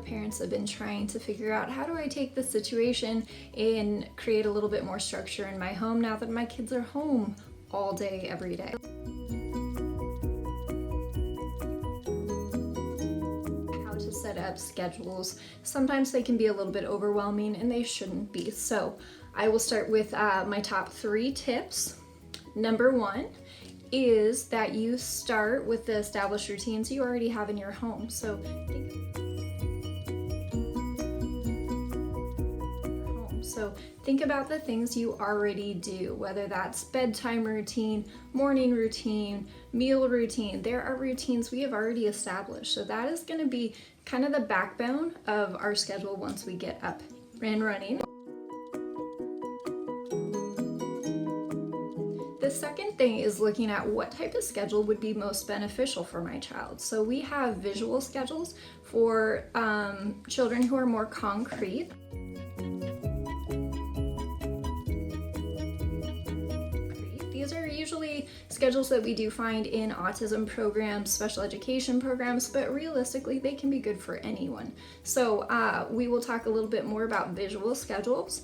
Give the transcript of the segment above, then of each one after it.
of parents have been trying to figure out, how do I take this situation and create a little bit more structure in my home now that my kids are home all day, every day. How to set up schedules. Sometimes they can be a little bit overwhelming and they shouldn't be. So I will start with my top 3 tips. Number 1 is that you start with the established routines you already have in your home. So think about the things you already do, whether that's bedtime routine, morning routine, meal routine. There are routines we have already established. So that is going to be kind of the backbone of our schedule once we get up and running. The second thing is looking at what type of schedule would be most beneficial for my child. So we have visual schedules for children who are more concrete. These are usually schedules that we do find in autism programs, special education programs, but realistically they can be good for anyone. So we will talk a little bit more about visual schedules.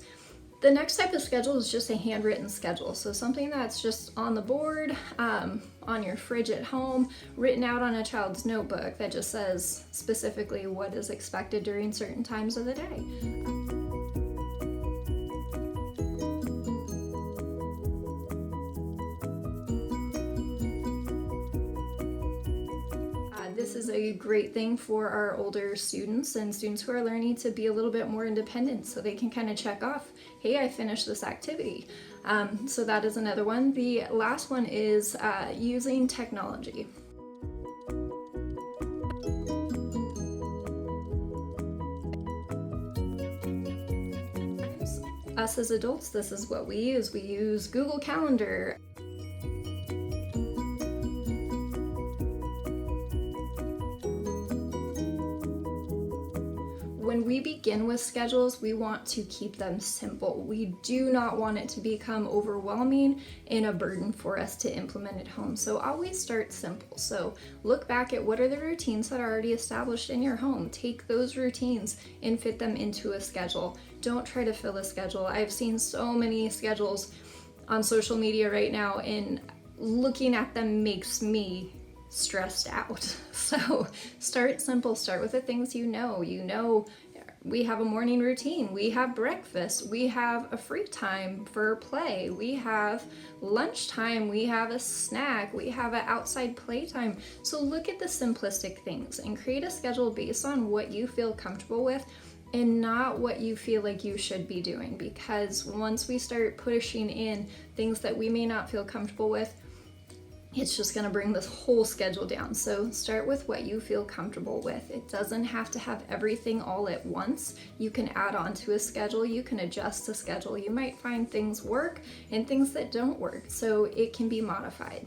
The next type of schedule is just a handwritten schedule. So something that's just on the board, on your fridge at home, written out on a child's notebook that just says specifically what is expected during certain times of the day. This is a great thing for our older students and students who are learning to be a little bit more independent, so they can kind of check off, hey, I finished this activity. So that is another one. The last one is using technology. Us as adults, this is what we use. We use Google Calendar. When we begin with schedules, we want to keep them simple. We do not want it to become overwhelming and a burden for us to implement at home. So always start simple. So look back at what are the routines that are already established in your home. Take those routines and fit them into a schedule. Don't try to fill a schedule. I've seen so many schedules on social media right now, and looking at them makes me stressed out. So start simple. Start with the things you know. We have a morning routine, we have breakfast, we have a free time for play, we have lunchtime, we have a snack, we have an outside playtime. So look at the simplistic things and create a schedule based on what you feel comfortable with and not what you feel like you should be doing, because once we start pushing in things that we may not feel comfortable with, it's just going to bring this whole schedule down. So start with what you feel comfortable with. It doesn't have to have everything all at once. You can add on to a schedule, you can adjust a schedule. You might find things work and things that don't work, so it can be modified.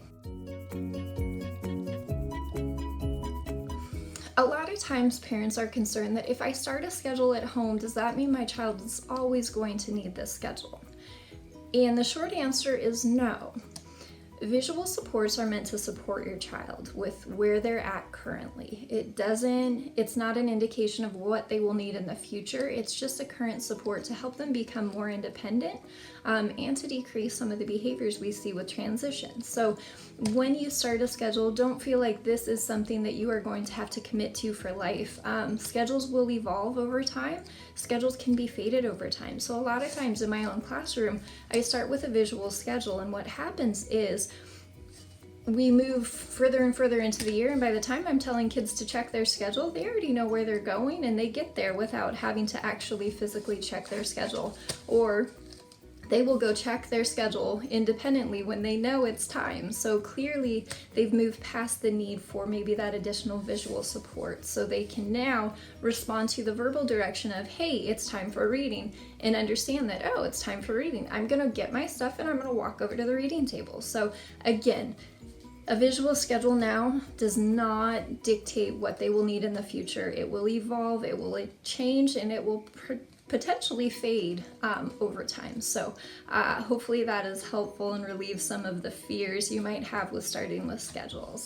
A lot of times parents are concerned that if I start a schedule at home, does that mean my child is always going to need this schedule? And the short answer is no. Visual supports are meant to support your child with where they're at currently. It's not an indication of what they will need in the future. It's just a current support to help them become more independent and to decrease some of the behaviors we see with transition. So when you start a schedule, don't feel like this is something that you are going to have to commit to for life. Schedules will evolve over time. Schedules can be faded over time. So a lot of times in my own classroom, I start with a visual schedule, and what happens is we move further and further into the year, and by the time I'm telling kids to check their schedule, they already know where they're going and they get there without having to actually physically check their schedule. Or they will go check their schedule independently when they know it's time. So clearly they've moved past the need for maybe that additional visual support, so they can now respond to the verbal direction of, hey, it's time for reading, and understand that, oh, it's time for reading. I'm gonna get my stuff and I'm gonna walk over to the reading table. So again, a visual schedule now does not dictate what they will need in the future. It will evolve, it will change, and it will potentially fade over time. So hopefully that is helpful and relieves some of the fears you might have with starting with schedules.